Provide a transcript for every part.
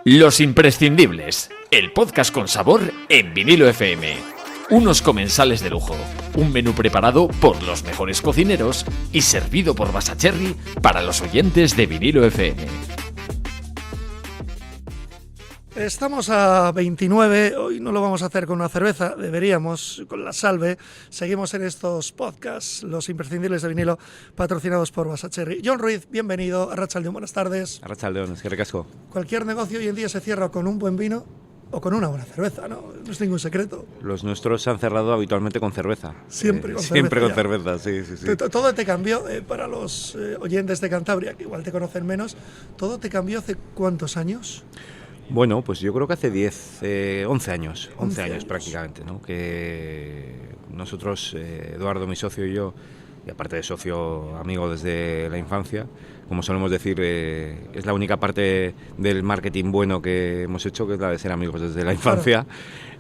Los Imprescindibles, el podcast con sabor en Vinilo FM. Unos comensales de lujo, un menú preparado por los mejores cocineros y servido por Basacherry para los oyentes de Vinilo FM. Estamos a 29, hoy no lo vamos a hacer con una cerveza, deberíamos, con la Salve. Seguimos en estos podcasts, los imprescindibles de vinilo, patrocinados por Basacherry. John Ruiz, bienvenido. Arratsaldeon, buenas tardes. Arratsaldeon, es que recasco. Cualquier negocio hoy en día se cierra con un buen vino o con una buena cerveza, ¿no? No es ningún secreto. Los nuestros se han cerrado habitualmente con cerveza. Siempre con cerveza. Siempre con cerveza, sí. Todo te cambió, para los oyentes de Cantabria, que igual te conocen menos, ¿todo te cambió hace cuántos años? Bueno, pues yo creo que hace 11 años prácticamente, ¿no? Que nosotros, Eduardo, mi socio y yo, y aparte de socio amigo desde la infancia, como solemos decir, es la única parte del marketing bueno que hemos hecho, que es la de ser amigos desde la infancia.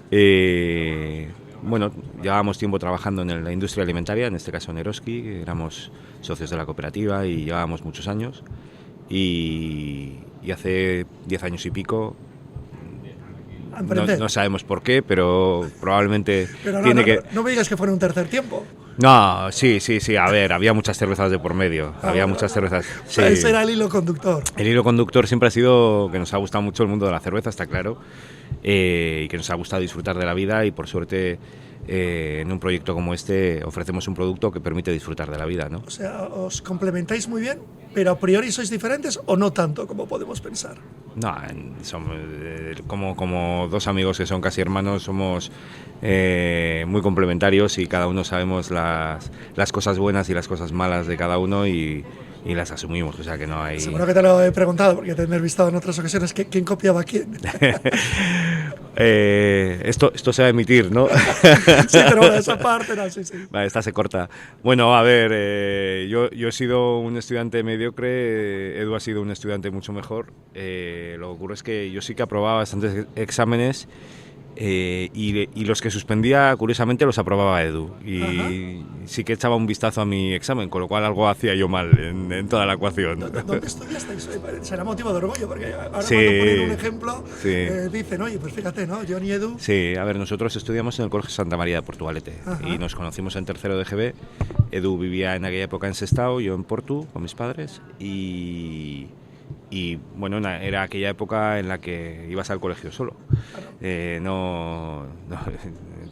Claro. Bueno, llevábamos tiempo trabajando en la industria alimentaria, en este caso en Eroski, éramos socios de la cooperativa y llevábamos muchos años. Y hace 10 años y pico, no sabemos por qué, pero probablemente No me digas que fuera un tercer tiempo. No, sí, a ver, había muchas cervezas de por medio, muchas cervezas. Sí. Ese era el hilo conductor. El hilo conductor siempre ha sido que nos ha gustado mucho el mundo de la cerveza, está claro, y que nos ha gustado disfrutar de la vida y por suerte en un proyecto como este ofrecemos un producto que permite disfrutar de la vida, ¿no? O sea, os complementáis muy bien, pero a priori sois diferentes o no tanto como podemos pensar. No, somos como dos amigos que son casi hermanos, somos muy complementarios y cada uno sabemos las cosas buenas y las cosas malas de cada uno y las asumimos, o sea que no hay... Seguro que te lo he preguntado porque te he entrevistado en otras ocasiones, ¿quién copiaba a quién? Esto se va a emitir, ¿no? Sí, pero bueno, esa parte no, sí. Vale, esta se corta. Bueno, a ver, yo he sido un estudiante mediocre, Edu ha sido un estudiante mucho mejor. Lo que ocurre es que yo sí que aprobaba bastantes exámenes y los que suspendía, curiosamente, los aprobaba Edu. Y sí que echaba un vistazo a mi examen, con lo cual algo hacía yo mal en toda la ecuación. ¿Dónde estudiaste? Será motivo de orgullo, porque ahora cuando ponen un ejemplo, dicen, oye, pues fíjate, ¿no? John y Edu. Sí, a ver, nosotros estudiamos en el Colegio Santa María de Portugalete y nos conocimos en tercero de GB. Edu vivía en aquella época en Sestao, yo en Portu, con mis padres, y bueno, era aquella época en la que ibas al colegio solo. No,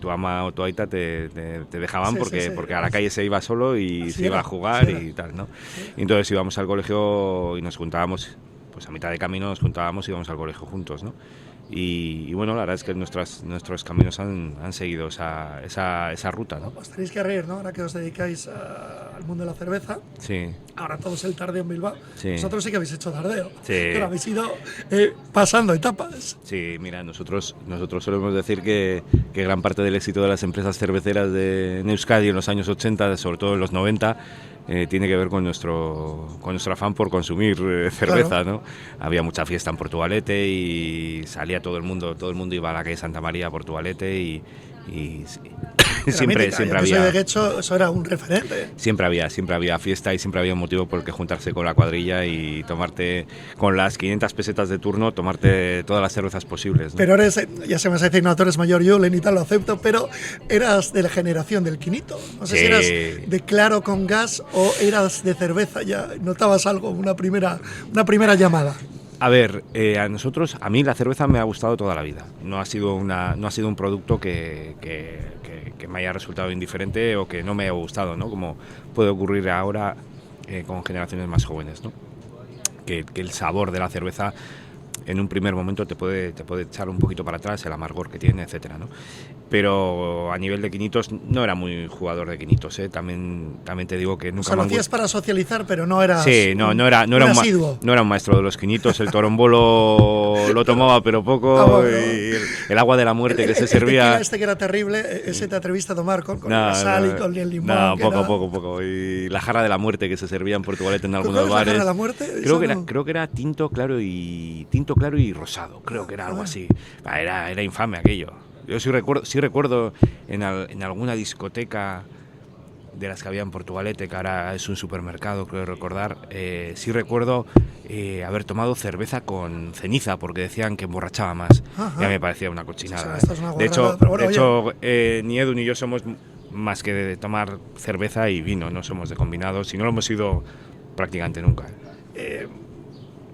tu ama o tu aita te dejaban porque a la calle se iba solo y así se iba a jugar y tal, ¿no? Y entonces íbamos al colegio y nos juntábamos, pues a mitad de camino nos juntábamos y íbamos al colegio juntos, ¿no? Y bueno, la verdad es que nuestros caminos han seguido esa ruta, ¿no? Os tenéis que reír, ¿no? Ahora que os dedicáis al mundo de la cerveza. Sí. Ahora todo es el tardeo en Bilbao. Sí. Vosotros sí que habéis hecho tardeo. Sí. Pero habéis ido pasando etapas. Sí, mira, nosotros solemos decir que gran parte del éxito de las empresas cerveceras de Euskadi en los años 80, sobre todo en los 90, tiene que ver con nuestro afán por consumir cerveza, claro. ¿No? Había mucha fiesta en Portugalete y salía todo el mundo iba a la calle Santa María a Portugalete y siempre había. De hecho, eso era un referente. Siempre había fiesta y siempre había un motivo por el que juntarse con la cuadrilla y tomarte, con las 500 pesetas de turno, tomarte todas las cervezas posibles, ¿no? Pero ya se me hace decir, no, tú eres mayor Julen y tal, lo acepto, pero eras de la generación del quinito. No sé si eras de claro con gas o eras de cerveza, ya notabas algo, una primera llamada. A ver, a mí la cerveza me ha gustado toda la vida. No ha sido un producto que me haya resultado indiferente o que no me haya gustado, ¿no? Como puede ocurrir ahora con generaciones más jóvenes, ¿no? Que el sabor de la cerveza en un primer momento te puede echar un poquito para atrás, el amargor que tiene, etcétera, ¿no? Pero a nivel de quinitos no era muy jugador de quinitos, ¿eh? También te digo que nunca... O sea, lo hacías para socializar, pero no eras... Sí, no era un maestro de los quinitos, el torombolo lo tomaba pero poco, y el agua de la muerte que se servía... Este que era terrible, ese te atreviste a tomar con la sal y con el limón. No, poco. Y la jarra de la muerte que se servía en Portugalete en algunos bares. ¿La jarra de la muerte? Creo que era tinto claro y rosado, creo que era algo así. Era infame aquello. Yo sí recuerdo en alguna discoteca de las que había en Portugalete, que ahora es un supermercado, creo recordar. Sí recuerdo haber tomado cerveza con ceniza, porque decían que emborrachaba más. Ya me parecía una cochinada. Esto es una De hecho, bueno, ni Edu ni yo somos más que de tomar cerveza y vino, no somos de combinados, y no lo hemos sido prácticamente nunca.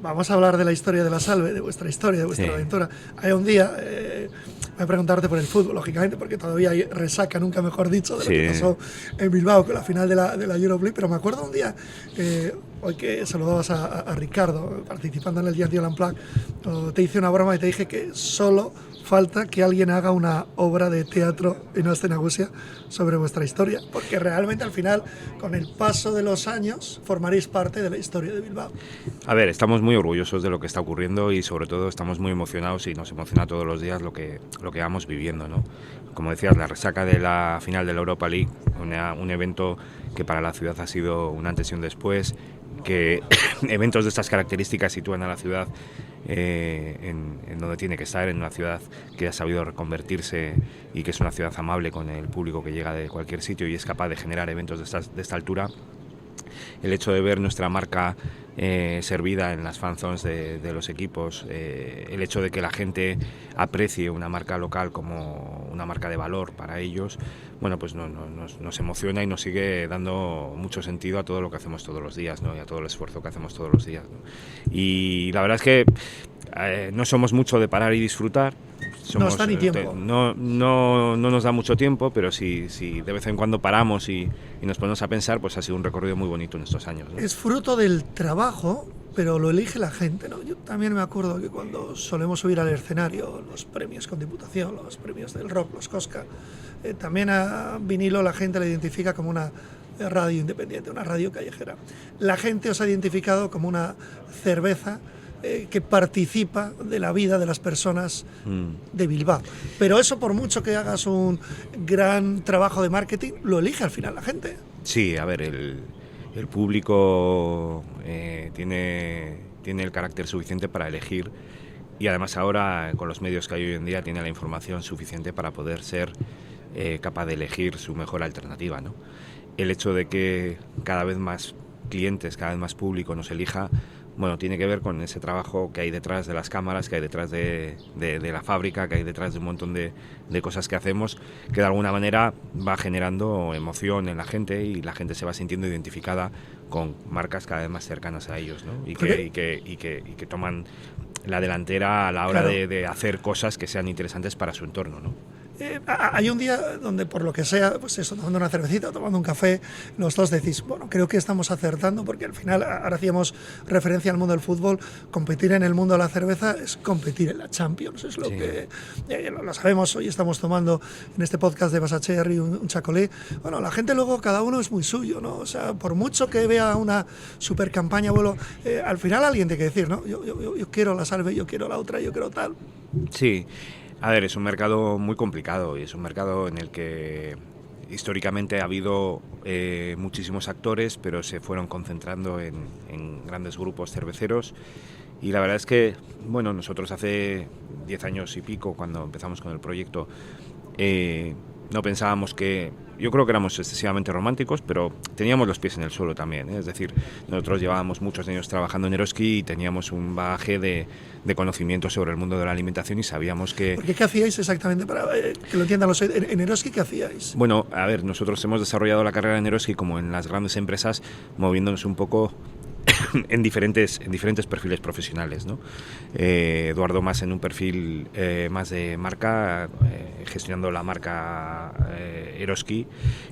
Vamos a hablar de la historia de la Salve, de vuestra historia, de vuestra aventura. Hay un día, voy a preguntarte por el fútbol, lógicamente, porque todavía hay resaca, nunca mejor dicho, de lo que pasó en Bilbao con la final de la Europa League, pero me acuerdo un día, hoy que saludabas a Ricardo, participando en el Día de Unplugged, te hice una broma y te dije que solo falta que alguien haga una obra de teatro en Aste Nagusia sobre vuestra historia, porque realmente al final, con el paso de los años, formaréis parte de la historia de Bilbao. A ver, estamos muy orgullosos de lo que está ocurriendo y sobre todo estamos muy emocionados y nos emociona todos los días lo que vamos viviendo, ¿no? Como decías, la resaca de la final de la Europa League, un evento que para la ciudad ha sido un antes y un después, que eventos de estas características sitúan a la ciudad en donde tiene que estar, en una ciudad que ha sabido reconvertirse y que es una ciudad amable con el público que llega de cualquier sitio y es capaz de generar eventos de esta altura. El hecho de ver nuestra marca servida en las fanzones de los equipos, el hecho de que la gente aprecie una marca local como una marca de valor para ellos, bueno, pues nos emociona y nos sigue dando mucho sentido a todo lo que hacemos todos los días, ¿no? Y a todo el esfuerzo que hacemos todos los días, ¿no? Y la verdad es que no somos mucho de parar y disfrutar. No está ni tiempo. No nos da mucho tiempo, pero si de vez en cuando paramos y nos ponemos a pensar, pues ha sido un recorrido muy bonito en estos años, ¿no? Es fruto del trabajo, pero lo elige la gente, ¿no? Yo también me acuerdo que cuando solemos subir al escenario, los premios con Diputación, los premios del rock, los Cosca, también a Vinilo la gente la identifica como una radio independiente, una radio callejera. La gente os ha identificado como una cerveza que participa de la vida de las personas de Bilbao. Pero eso, por mucho que hagas un gran trabajo de marketing, lo elige al final la gente. Sí, a ver, el público tiene el carácter suficiente para elegir y además ahora, con los medios que hay hoy en día, tiene la información suficiente para poder ser capaz de elegir su mejor alternativa, ¿no? El hecho de que cada vez más clientes, cada vez más público nos elija, bueno, tiene que ver con ese trabajo que hay detrás de las cámaras, que hay detrás de la fábrica, que hay detrás de un montón de cosas que hacemos, que de alguna manera va generando emoción en la gente y la gente se va sintiendo identificada con marcas cada vez más cercanas a ellos, ¿no? Y que toman la delantera a la hora de hacer cosas que sean interesantes para su entorno, ¿no? Hay un día donde, por lo que sea, pues eso, tomando una cervecita, tomando un café, los dos decís, bueno, creo que estamos acertando, porque al final, ahora hacíamos referencia al mundo del fútbol, competir en el mundo de la cerveza es competir en la Champions, es lo que lo sabemos. Hoy estamos tomando en este podcast de Basacherry un chacolí. Bueno, la gente luego, cada uno es muy suyo, ¿no? O sea, por mucho que vea una super campaña, bueno, al final alguien tiene que decir, ¿no? Yo quiero la Salve, yo quiero la otra, yo quiero tal. Sí. A ver, es un mercado muy complicado y es un mercado en el que históricamente ha habido muchísimos actores, pero se fueron concentrando en grandes grupos cerveceros y la verdad es que, bueno, nosotros hace 10 años y pico, cuando empezamos con el proyecto, no pensábamos que... Yo creo que éramos excesivamente románticos, pero teníamos los pies en el suelo también, ¿eh? Es decir, nosotros llevábamos muchos años trabajando en Eroski y teníamos un bagaje de conocimiento sobre el mundo de la alimentación y sabíamos que... ¿Por qué hacíais exactamente? Para que lo entiendan los... En Eroski, ¿qué hacíais? Bueno, a ver, nosotros hemos desarrollado la carrera en Eroski como en las grandes empresas, moviéndonos un poco en diferentes perfiles profesionales, ¿no? Eduardo más en un perfil más de marca, gestionando la marca Eroski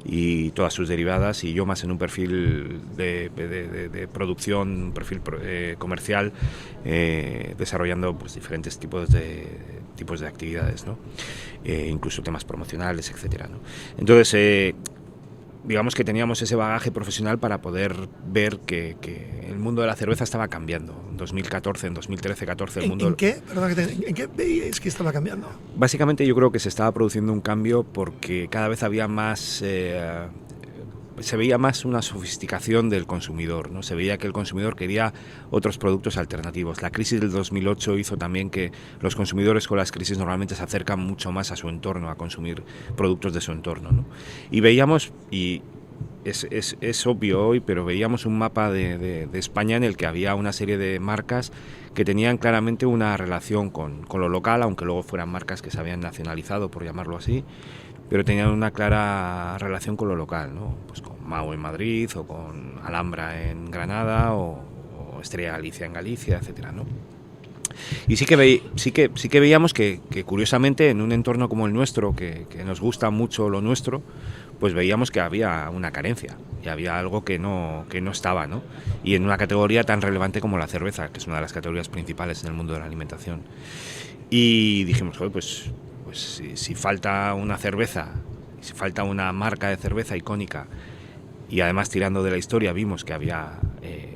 y todas sus derivadas, y yo más en un perfil de producción, un perfil comercial, desarrollando pues diferentes tipos de actividades, ¿no? Incluso temas promocionales, etcétera, ¿no? Entonces, digamos que teníamos ese bagaje profesional para poder ver que el mundo de la cerveza estaba cambiando. En 2014, en 2013-14 el mundo... ¿En qué? Perdón, ¿en qué veíais que estaba cambiando? Básicamente yo creo que se estaba produciendo un cambio porque cada vez había más... se veía más una sofisticación del consumidor, ¿no? Se veía que el consumidor quería otros productos alternativos. La crisis del 2008 hizo también que los consumidores con las crisis normalmente se acercan mucho más a su entorno, a consumir productos de su entorno, ¿no? Y veíamos, y es obvio hoy, pero veíamos un mapa de España en el que había una serie de marcas que tenían claramente una relación con lo local, aunque luego fueran marcas que se habían nacionalizado, por llamarlo así, pero tenían una clara relación con lo local, ¿no? Pues con Mau en Madrid, o con Alhambra en Granada, o Estrella Galicia en Galicia, etcétera, ¿no? Y sí que veíamos que curiosamente en un entorno como el nuestro, que nos gusta mucho lo nuestro, pues veíamos que había una carencia y había algo que no estaba, ¿no? Y en una categoría tan relevante como la cerveza, que es una de las categorías principales en el mundo de la alimentación. Y dijimos, joder, pues si falta una cerveza, si falta una marca de cerveza icónica, y además tirando de la historia vimos que había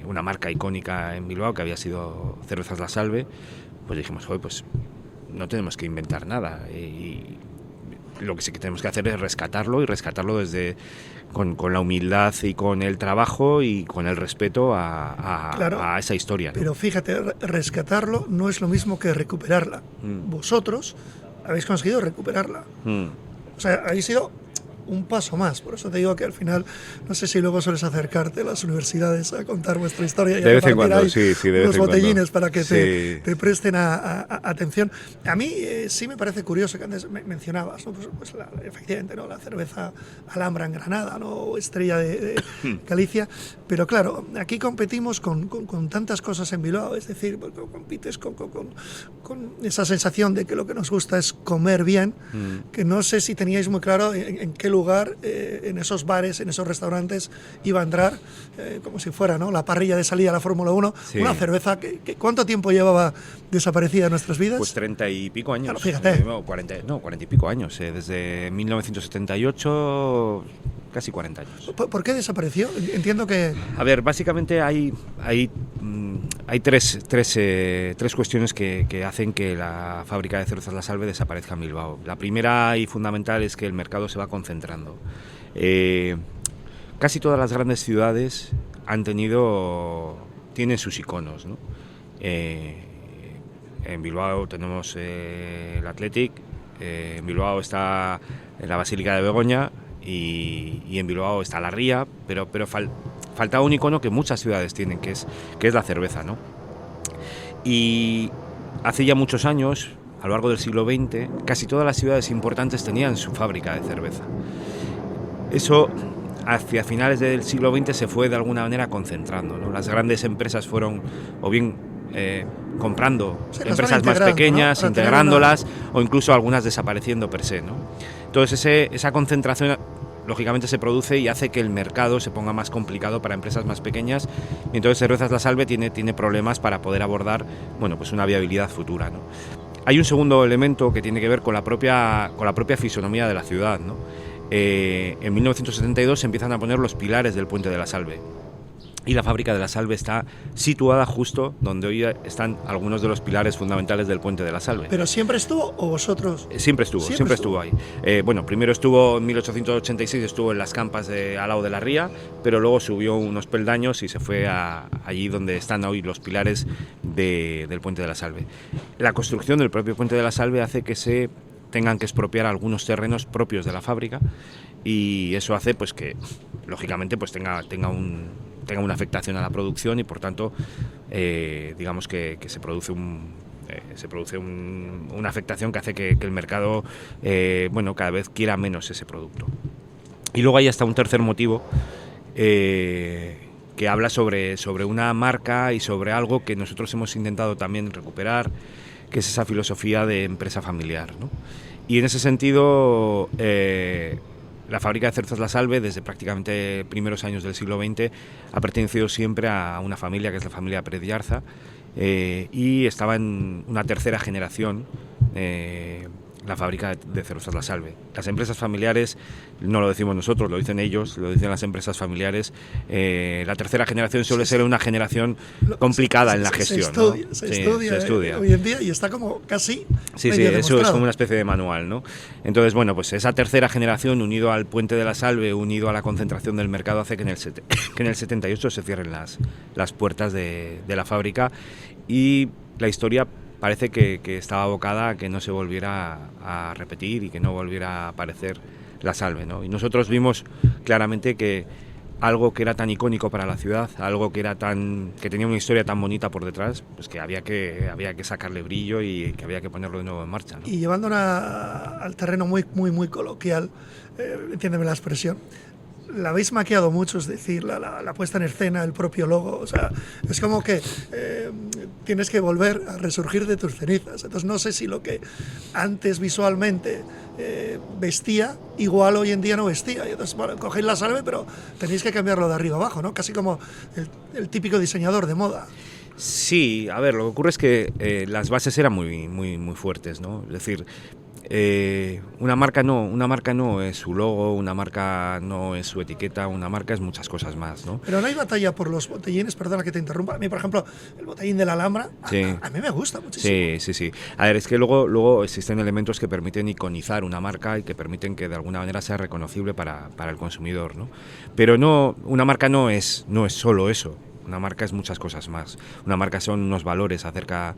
una marca icónica en Bilbao, que había sido Cervezas La Salve, pues dijimos, joder, pues no tenemos que inventar nada, y lo que sí que tenemos que hacer es rescatarlo, y rescatarlo con la humildad y con el trabajo y con el respeto a esa historia, ¿no? Pero fíjate, rescatarlo no es lo mismo que recuperarla. Vosotros habéis conseguido recuperarla. O sea, habéis sido un paso más. Por eso te digo que al final, no sé si luego sueles acercarte a las universidades a contar vuestra historia y de vez en cuando, ahí sí, de unos vez en botellines cuando. para que Sí. te presten atención. A mí sí me parece curioso que antes mencionabas, ¿no? Pues efectivamente, ¿no? La cerveza Alhambra en Granada, ¿no? O Estrella de Galicia, pero claro, aquí competimos con tantas cosas en Bilbao, es decir, compites con esa sensación de que lo que nos gusta es comer bien, que no sé si teníais muy claro en qué lugar, en esos bares, en esos restaurantes iba a entrar, como si fuera, ¿no? La parrilla de salida a la Fórmula 1, sí. Una cerveza que ¿cuánto tiempo llevaba desaparecida de nuestras vidas? Pues 30 y pico años. Claro, fíjate. 40 y pico años, desde 1978, casi 40 años. ¿Por qué desapareció? Entiendo que... A ver, básicamente hay tres cuestiones que hacen que la fábrica de cervezas La Salve desaparezca en Bilbao. La primera y fundamental es que el mercado se va concentrando. Casi todas las grandes ciudades tienen sus iconos, ¿no? En Bilbao tenemos el Athletic, en Bilbao está la Basílica de Begoña, y en Bilbao está la Ría, pero falta un icono que muchas ciudades tienen, que es la cerveza, ¿no? Y hace ya muchos años, a lo largo del siglo XX, casi todas las ciudades importantes tenían su fábrica de cerveza. Eso, hacia finales del siglo XX, se fue de alguna manera concentrando, ¿no? Las grandes empresas fueron o bien comprando empresas más pequeñas, ¿no? Integrándolas, o incluso algunas desapareciendo per se, ¿no? Entonces esa concentración lógicamente se produce y hace que el mercado se ponga más complicado para empresas más pequeñas, y entonces Cervezas La Salve tiene problemas para poder abordar, bueno, pues una viabilidad futura, ¿no? Hay un segundo elemento que tiene que ver con la propia fisonomía de la ciudad, ¿no? En 1972 se empiezan a poner los pilares del Puente de la Salve, y la fábrica de La Salve está situada justo donde hoy están algunos de los pilares fundamentales del Puente de la Salve. ¿Pero siempre estuvo o vosotros? Siempre estuvo ahí. Bueno, primero estuvo en 1886, estuvo en las campas al lado de la Ría, pero luego subió unos peldaños y se fue allí donde están hoy los pilares del Puente de la Salve. La construcción del propio Puente de la Salve hace que se tengan que expropiar algunos terrenos propios de la fábrica, y eso hace pues que lógicamente pues tenga una afectación a la producción, y por tanto digamos que se produce una afectación que hace que el mercado cada vez quiera menos ese producto. Y luego hay hasta un tercer motivo que habla sobre una marca y sobre algo que nosotros hemos intentado también recuperar, que es esa filosofía de empresa familiar, ¿no? Y en ese sentido la fábrica de cervezas La Salve, desde prácticamente primeros años del siglo XX, ha pertenecido siempre a una familia, que es la familia Pérez Yarza, y estaba en una tercera generación la fábrica de cervezas La Salve. Las empresas familiares, no lo decimos nosotros, lo dicen ellos, lo dicen las empresas familiares. La tercera generación suele ser una generación complicada en la gestión. Se estudia hoy en día, y está como casi Sí, eso es como una especie de manual, ¿no? Entonces, bueno, pues esa tercera generación, unido al Puente de la Salve, unido a la concentración del mercado, hace que en el 78 se cierren las puertas de la fábrica, y la historia parece que estaba abocada a que no se volviera a repetir y que no volviera a aparecer la Salve, ¿no? Y nosotros vimos claramente que algo que era tan icónico para la ciudad, algo que tenía una historia tan bonita por detrás, pues que había que sacarle brillo y que había que ponerlo de nuevo en marcha, ¿no? Y llevándola al terreno muy, muy, muy coloquial, entiéndeme la expresión, la habéis maquillado mucho, es decir, la puesta en escena, el propio logo, o sea, es como que tienes que volver a resurgir de tus cenizas. Entonces no sé si lo que antes visualmente vestía, igual hoy en día no vestía. Y entonces, bueno, cogéis la Salve, pero tenéis que cambiarlo de arriba abajo, ¿no? Casi como el típico diseñador de moda. Sí, a ver, lo que ocurre es que las bases eran muy, muy, muy fuertes, ¿no? Es decir, una marca no es su logo, una marca no es su etiqueta, una marca es muchas cosas más, ¿no? Pero no hay batalla por los botellines, perdona que te interrumpa. A mí, por ejemplo, el botellín de la Alhambra, sí. a mí me gusta muchísimo. Sí. A ver, es que luego existen elementos que permiten iconizar una marca y que permiten que de alguna manera sea reconocible para el consumidor, ¿no? Pero no, una marca no es solo eso. Una marca es muchas cosas más. Una marca son unos valores acerca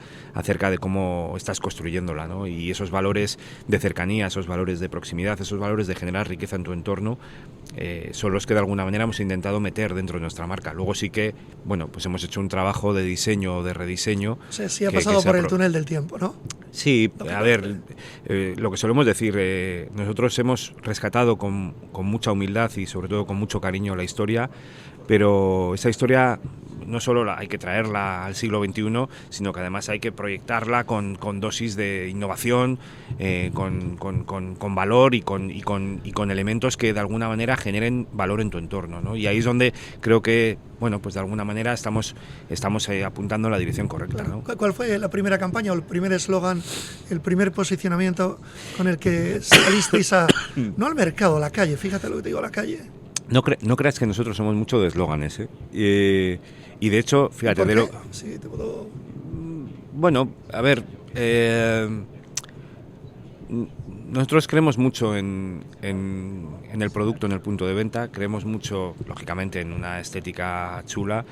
de cómo estás construyéndola, ¿no? Y esos valores de cercanía, esos valores de proximidad, esos valores de generar riqueza en tu entorno, son los que de alguna manera hemos intentado meter dentro de nuestra marca. Luego sí que, bueno, pues hemos hecho un trabajo de diseño o de rediseño. O sea, sí ha pasado por el túnel del tiempo, ¿no? Sí, a ver, lo que solemos decir, nosotros hemos rescatado con mucha humildad y sobre todo con mucho cariño la historia, pero esa historia no solo hay que traerla al siglo XXI, sino que además hay que proyectarla con dosis de innovación, con valor y con elementos que de alguna manera generen valor en tu entorno, ¿no? Y ahí es donde creo que, bueno, pues de alguna manera estamos apuntando en la dirección correcta, ¿no? ¿Cuál fue la primera campaña o el primer eslogan, el primer posicionamiento con el que salisteis no al mercado, a la calle? Fíjate lo que te digo, a la calle. No creas que nosotros somos mucho de eslóganes, ¿eh? Y de hecho, fíjate, de lo... Sí, te puedo... Bueno, a ver, nosotros creemos mucho en el producto, en el punto de venta, creemos mucho, lógicamente, en una estética chula,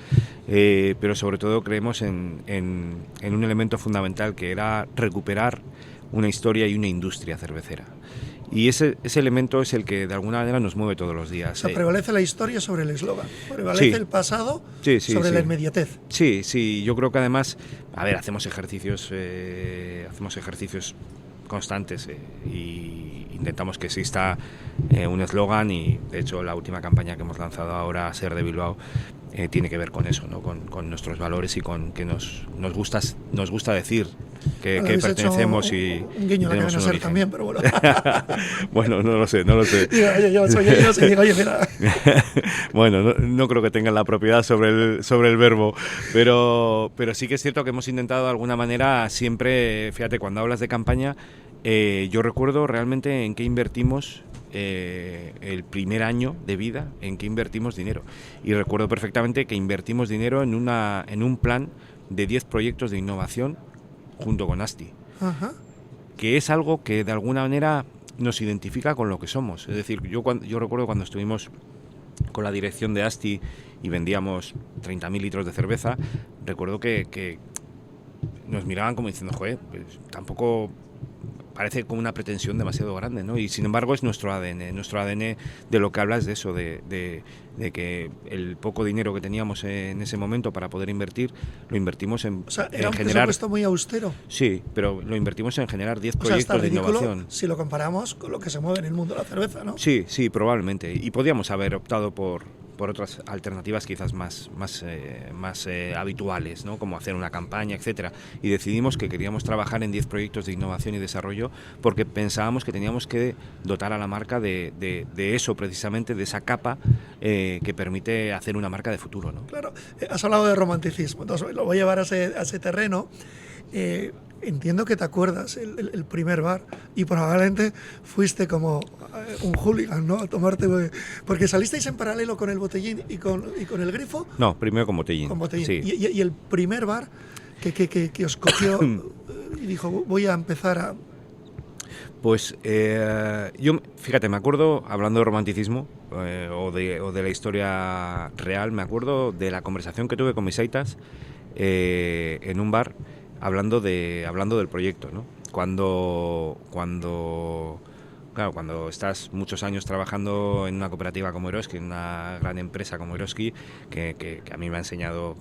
pero sobre todo creemos en un elemento fundamental que era recuperar una historia y una industria cervecera. Y ese elemento es el que de alguna manera nos mueve todos los días. O sea, prevalece la historia sobre el eslogan, prevalece el pasado sobre la inmediatez. Sí, yo creo que además, a ver, hacemos ejercicios constantes y intentamos que exista un eslogan y de hecho la última campaña que hemos lanzado ahora, Ser de Bilbao, tiene que ver con eso, ¿no? Con nuestros valores y con que nos gusta decir que pertenecemos y un guiño a la cadena SER también, pero bueno. Bueno, no lo sé. Yo soy ellos y digo, oye, mira. Bueno, no creo que tengan la propiedad sobre el verbo, pero sí que es cierto que hemos intentado de alguna manera siempre, fíjate, cuando hablas de campaña, yo recuerdo realmente en qué invertimos el primer año de vida, en qué invertimos dinero. Y recuerdo perfectamente que invertimos dinero en un plan de 10 proyectos de innovación junto con ASTI. Ajá. Que es algo que de alguna manera nos identifica con lo que somos. Es decir, yo recuerdo cuando estuvimos con la dirección de ASTI y vendíamos 30.000 litros de cerveza, recuerdo que nos miraban como diciendo, joder, pues tampoco parece como una pretensión demasiado grande, ¿no? Y sin embargo es nuestro ADN de lo que hablas de eso, de que el poco dinero que teníamos en ese momento para poder invertir, lo invertimos en, o sea, era en un generar... presupuesto muy austero. Sí, pero lo invertimos en generar 10 o sea, proyectos está de ridículo innovación. Si lo comparamos con lo que se mueve en el mundo de la cerveza, ¿no? Sí, probablemente. Y podíamos haber optado por otras alternativas quizás más habituales, ¿no? Como hacer una campaña, etcétera. Y decidimos que queríamos trabajar en 10 proyectos de innovación y desarrollo porque pensábamos que teníamos que dotar a la marca de eso, precisamente, de esa capa que permite hacer una marca de futuro, ¿no? Claro. Has hablado de romanticismo, entonces lo voy a llevar a ese terreno. Entiendo que te acuerdas el primer bar y probablemente fuiste como un hooligan, ¿no? A tomarte, porque salisteis en paralelo con el botellín y con el grifo. No, primero con botellín. Con botellín. Sí. Y el primer bar que os cogió y dijo, voy a empezar a... Pues yo, fíjate, me acuerdo, hablando de romanticismo o de la historia real, me acuerdo de la conversación que tuve con mis aitas en un bar, hablando del proyecto, ¿no? Cuando claro, cuando estás muchos años trabajando en una cooperativa como Eroski, en una gran empresa como Eroski, que a mí me ha enseñado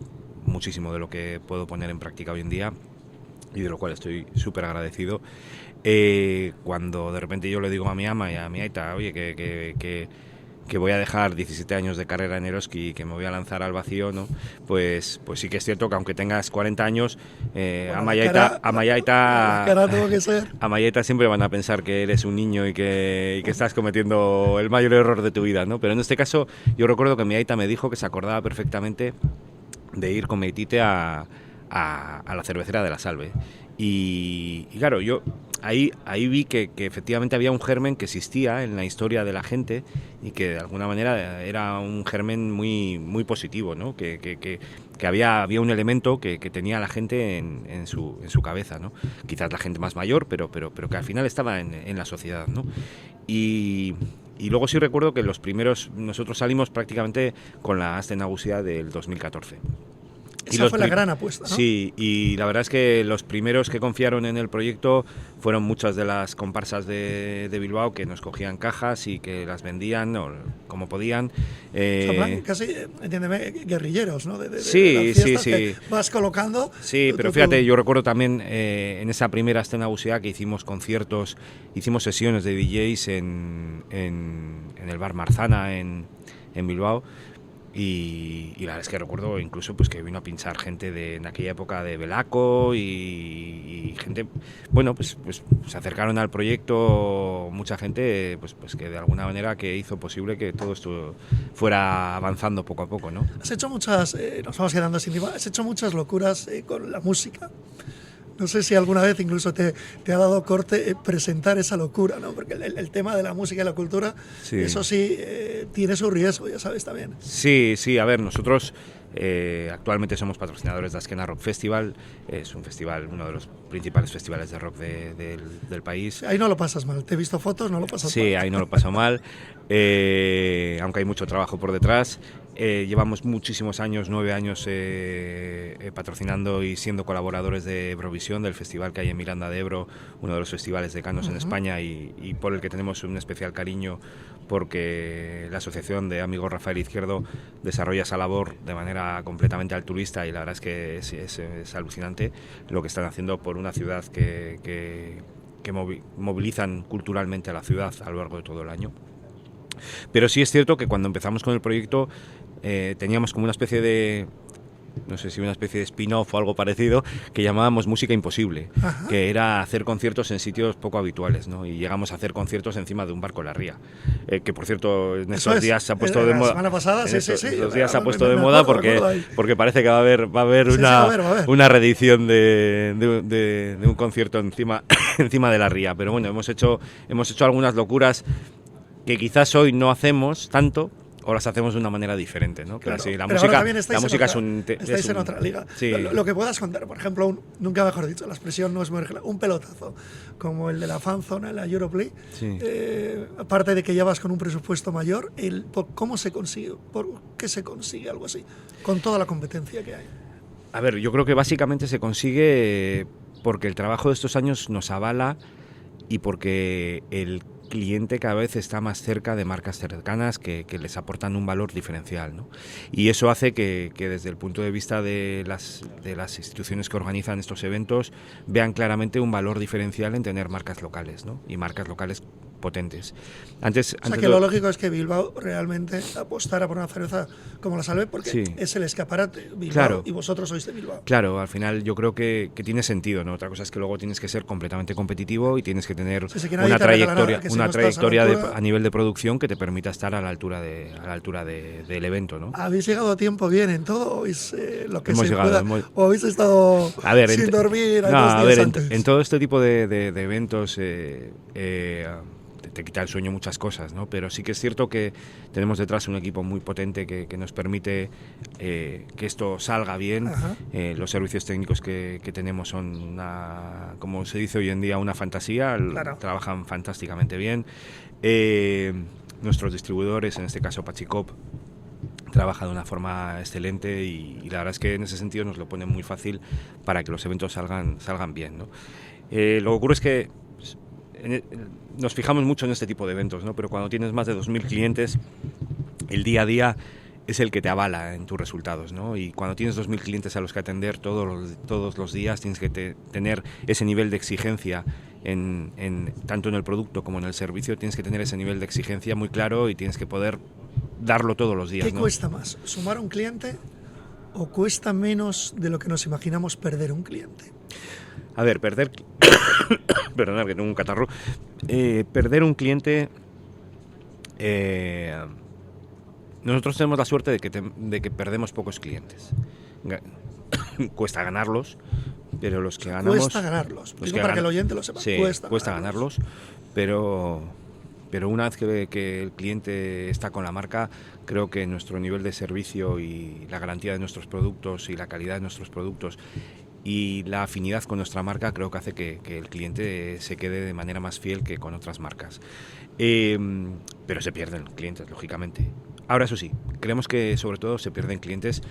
muchísimo de lo que puedo poner en práctica hoy en día y de lo cual estoy súper agradecido, cuando de repente yo le digo a mi ama y a mi aita, oye, que voy a dejar 17 años de carrera en Eroski y que me voy a lanzar al vacío, ¿no? Pues sí que es cierto que aunque tengas 40 años, a Mayaita siempre van a pensar que eres un niño y que estás cometiendo el mayor error de tu vida, ¿no? Pero en este caso yo recuerdo que mi aita me dijo que se acordaba perfectamente de ir con Meitite a la cervecera de La Salve. Y claro, yo ahí vi que efectivamente había un germen que existía en la historia de la gente y que de alguna manera era un germen muy, muy positivo, ¿no? Que había un elemento que tenía la gente en su cabeza, ¿no? Quizás la gente más mayor, pero que al final estaba en la sociedad, ¿no? Y luego sí recuerdo que nosotros salimos prácticamente con la Aste Nagusia del 2014. Esa fue la gran apuesta, ¿no? Sí, y la verdad es que los primeros que confiaron en el proyecto fueron muchas de las comparsas de Bilbao que nos cogían cajas y que las vendían como podían. Casi, entiéndeme, guerrilleros, ¿no? Sí. Que vas colocando. Sí, pero fíjate, yo recuerdo también en esa primera escena UCA que hicimos conciertos, hicimos sesiones de DJs en el bar Marzana en Bilbao. Y la verdad es que recuerdo incluso pues que vino a pinchar gente en aquella época de Belaco y gente, bueno, pues se acercaron al proyecto mucha gente pues que de alguna manera que hizo posible que todo esto fuera avanzando poco a poco, ¿no? Has hecho muchas, nos vamos quedando sin tiempo, has hecho muchas locuras con la música. No sé si alguna vez incluso te ha dado corte presentar esa locura, ¿no? Porque el tema de la música y la cultura, sí. Eso sí, tiene su riesgo, ya sabes también. Sí, a ver, nosotros actualmente somos patrocinadores de Azkena Rock Festival, es un festival, uno de los principales festivales de rock del país. Ahí no lo pasas mal, te he visto fotos, no lo pasas mal. Sí, ahí no lo paso mal, aunque hay mucho trabajo por detrás. Llevamos muchísimos años, 9 años patrocinando y siendo colaboradores de Eurovisión, del festival que hay en Miranda de Ebro, uno de los festivales decanos en España y por el que tenemos un especial cariño porque la Asociación de Amigos Rafael Izquierdo desarrolla esa labor de manera completamente altruista y la verdad es que es alucinante lo que están haciendo por una ciudad que movilizan culturalmente a la ciudad a lo largo de todo el año. Pero sí es cierto que cuando empezamos con el proyecto teníamos como una especie de, no sé si una especie de spin-off o algo parecido, que llamábamos Música Imposible, que era hacer conciertos en sitios poco habituales, ¿no? Y llegamos a hacer conciertos encima de un barco en la ría, que por cierto en estos días se ha puesto de moda. La semana pasada, sí. Estos días se ha puesto de moda porque parece que va a haber una reedición de un concierto encima de la ría. Pero bueno, hemos hecho algunas locuras que quizás hoy no hacemos tanto, o las hacemos de una manera diferente, ¿no? Claro, sí, la música es un... Estáis en otra liga. Sí. Lo que puedas contar, por ejemplo, nunca mejor dicho, la expresión no es muy original, un pelotazo, como el de la fanzone, la Europlay, sí. Aparte de que ya vas con un presupuesto mayor, ¿cómo se consigue? ¿Por qué se consigue algo así? Con toda la competencia que hay. A ver, yo creo que básicamente se consigue porque el trabajo de estos años nos avala y porque el cliente cada vez está más cerca de marcas cercanas que les aportan un valor diferencial, ¿no? Y eso hace que desde el punto de vista de las instituciones que organizan estos eventos vean claramente un valor diferencial en tener marcas locales, ¿no? Y marcas locales potentes. Lo lógico es que Bilbao realmente apostara por una cerveza como la Salve porque sí. Es el escaparate Bilbao, claro. Y vosotros sois de Bilbao. Claro, al final yo creo que tiene sentido, ¿no? Otra cosa es que luego tienes que ser completamente competitivo y tienes que tener una trayectoria a nivel de producción que te permita estar a la altura del evento, ¿no? ¿Habéis llegado a tiempo bien en todo? ¿O habéis lo que hemos se llegado, pueda? ¿O habéis estado sin dormir antes? En todo este tipo de eventos te quita el sueño muchas cosas, ¿no? Pero sí que es cierto que tenemos detrás un equipo muy potente que nos permite que esto salga bien. Los servicios técnicos que tenemos son, como se dice hoy en día, una fantasía. Claro. Trabajan fantásticamente bien. Nuestros distribuidores, en este caso Pachicop, trabaja de una forma excelente y la verdad es que en ese sentido nos lo pone muy fácil para que los eventos salgan bien, ¿no? Lo que ocurre es que nos fijamos mucho en este tipo de eventos, ¿no? Pero cuando tienes más de 2.000 clientes, el día a día es el que te avala en tus resultados, ¿no? Y cuando tienes 2.000 clientes a los que atender todos los días, tienes que tener ese nivel de exigencia tanto en el producto como en el servicio, tienes que tener ese nivel de exigencia muy claro y tienes que poder darlo todos los días, ¿Qué ¿no? cuesta más, sumar un cliente o cuesta menos de lo que nos imaginamos perder un cliente? A ver, perdonad que tengo un catarro. Perder un cliente... nosotros tenemos la suerte de que perdemos pocos clientes. Cuesta ganarlos, pero los que ganamos... Cuesta ganarlos. Digo para que el oyente lo sepa. Sí, cuesta ganarlos, pero una vez que el cliente está con la marca, creo que nuestro nivel de servicio y la garantía de nuestros productos y la calidad de nuestros productos y la afinidad con nuestra marca creo que hace que el cliente se quede de manera más fiel que con otras marcas. Pero se pierden clientes, lógicamente. Ahora, eso sí, creemos que sobre todo se pierden clientes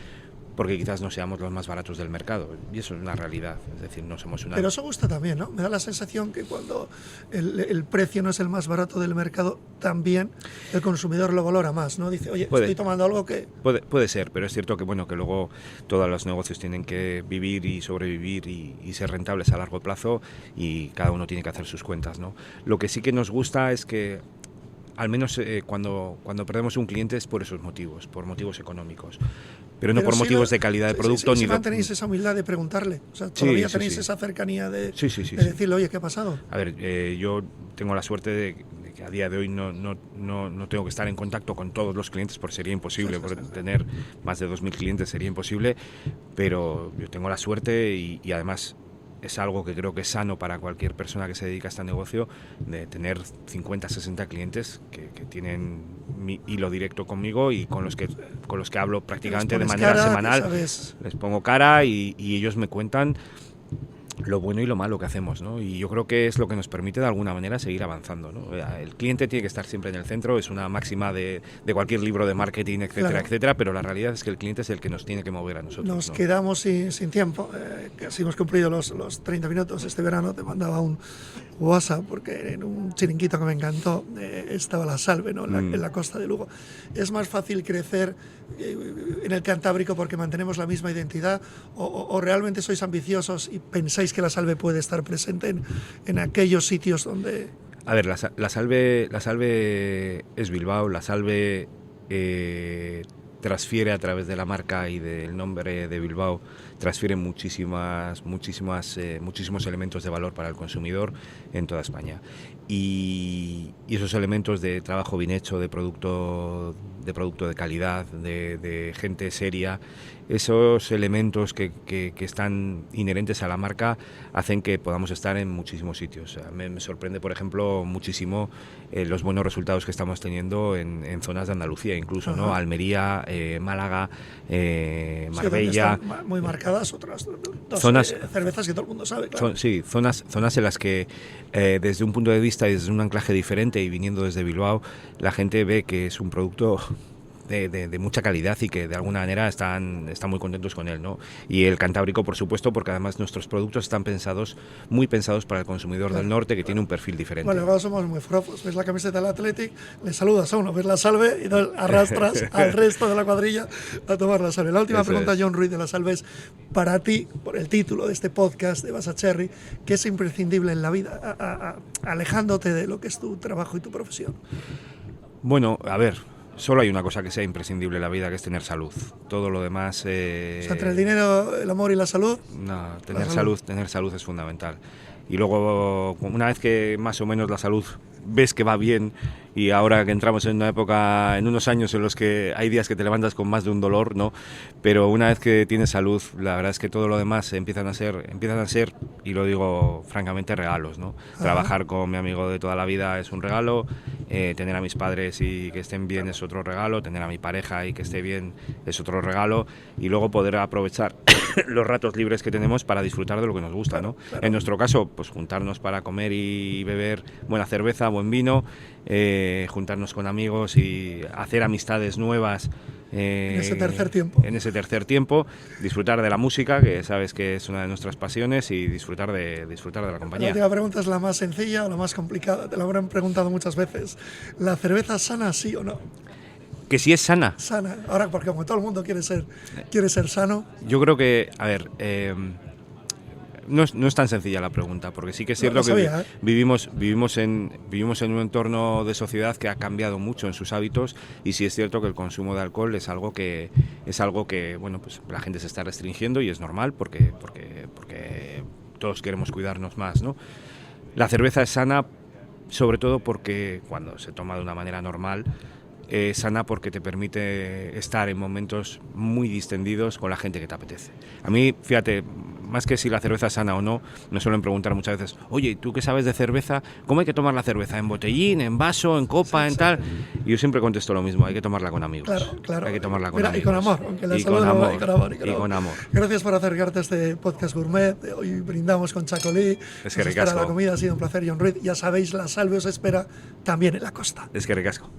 porque quizás no seamos los más baratos del mercado, y eso es una realidad, es decir, no somos una... Pero eso gusta también, ¿no? Me da la sensación que cuando el precio no es el más barato del mercado, también el consumidor lo valora más, ¿no? Dice, oye, estoy tomando algo que... Puede ser, pero es cierto que, bueno, que luego todos los negocios tienen que vivir y sobrevivir y ser rentables a largo plazo, y cada uno tiene que hacer sus cuentas, ¿no? Lo que sí que nos gusta es que al menos cuando perdemos un cliente es por esos motivos, por motivos económicos, pero no por motivos de calidad de producto. Sí, mantenéis esa humildad de preguntarle, o sea, todavía tenéis esa cercanía de decirle, oye, ¿qué ha pasado? A ver, yo tengo la suerte de que a día de hoy no tengo que estar en contacto con todos los clientes, porque sería imposible, por tener más de 2.000 clientes sería imposible, pero yo tengo la suerte y además es algo que creo que es sano para cualquier persona que se dedica a este negocio, de tener 50, 60 clientes que tienen mi hilo directo conmigo y con los que hablo prácticamente de manera semanal. Les pongo cara y ellos me cuentan lo bueno y lo malo que hacemos, ¿no? Y yo creo que es lo que nos permite de alguna manera seguir avanzando, ¿no? El cliente tiene que estar siempre en el centro, es una máxima de cualquier libro de marketing, etcétera, claro, etcétera, pero la realidad es que el cliente es el que nos tiene que mover a nosotros. Nos ¿no? quedamos sin tiempo, casi hemos cumplido los 30 minutos. Este verano te mandaba un WhatsApp porque en un chiringuito que me encantó estaba La Salve, ¿no? En la costa de Lugo. Es más fácil crecer en el Cantábrico porque mantenemos la misma identidad o realmente sois ambiciosos y pensáis que La Salve puede estar presente en aquellos sitios donde... A ver, la Salve es Bilbao, La Salve transfiere a través de la marca y del nombre de Bilbao, transfiere muchísimos elementos de valor para el consumidor en toda España. Y esos elementos de trabajo bien hecho, de producto de calidad, de gente seria, esos elementos que están inherentes a la marca hacen que podamos estar en muchísimos sitios. Me sorprende, por ejemplo, muchísimo los buenos resultados que estamos teniendo en zonas de Andalucía, incluso, ¿no? Almería, Málaga, Marbella. Sí, muy marcadas otras dos zonas, cervezas que todo el mundo sabe, claro. Zonas en las que desde un punto de vista y desde un anclaje diferente y viniendo desde Bilbao, la gente ve que es un producto de mucha calidad y que de alguna manera están muy contentos con él, ¿no? Y el Cantábrico, por supuesto, porque además nuestros productos están muy pensados para el consumidor del norte, que tiene un perfil diferente. Bueno, ahora somos muy frofos. Ves la camiseta del Athletic, le saludas a uno, ves La Salve y arrastras al resto de la cuadrilla a tomar La Salve. La última pregunta, John Ruiz de La Salve, es para ti, por el título de este podcast de Basacherry, ¿qué es imprescindible en la vida, alejándote de lo que es tu trabajo y tu profesión? Bueno, a ver, solo hay una cosa que sea imprescindible en la vida, que es tener salud. Todo lo demás... O sea, entre el dinero, el amor y la salud... No, tener salud es fundamental. Y luego, una vez que más o menos la salud ves que va bien, y ahora que entramos en una época, en unos años en los que hay días que te levantas con más de un dolor, ¿no? Pero una vez que tienes salud, la verdad es que todo lo demás empiezan a ser, y lo digo francamente, regalos, ¿no? Ajá. Trabajar con mi amigo de toda la vida es un regalo, tener a mis padres y que estén bien es otro regalo, tener a mi pareja y que esté bien es otro regalo, y luego poder aprovechar los ratos libres que tenemos para disfrutar de lo que nos gusta, ¿no? En nuestro caso, pues juntarnos para comer y beber buena cerveza, buen vino, juntarnos con amigos y hacer amistades nuevas. En ese tercer tiempo. En ese tercer tiempo, disfrutar de la música, que sabes que es una de nuestras pasiones, y disfrutar de la compañía. La última pregunta es la más sencilla o la más complicada. Te la habrán preguntado muchas veces. ¿La cerveza sana, sí o no? Que si es sana. Sana. Ahora, porque como todo el mundo quiere ser sano. Yo creo que, a ver, no es tan sencilla la pregunta, porque sí que es cierto que vivimos en un entorno de sociedad que ha cambiado mucho en sus hábitos, y sí es cierto que el consumo de alcohol es algo que bueno, pues la gente se está restringiendo, y es normal porque todos queremos cuidarnos más, ¿no? La cerveza es sana sobre todo porque cuando se toma de una manera normal, sana porque te permite estar en momentos muy distendidos con la gente que te apetece. A mí, fíjate, más que si la cerveza es sana o no, me suelen preguntar muchas veces: oye, ¿tú qué sabes de cerveza? ¿Cómo hay que tomar la cerveza? ¿En botellín, en vaso, en copa, en tal? Y yo siempre contesto lo mismo: hay que tomarla con amigos. Claro. Hay que tomarla con amigos. Y con amor, aunque la salud y con amor. Gracias por acercarte a este podcast gourmet. Hoy brindamos con Chacolí. Es que nos espera la comida, ha sido un placer, John Ruiz. Ya sabéis, la salve os espera también en la costa. Es que ricasco.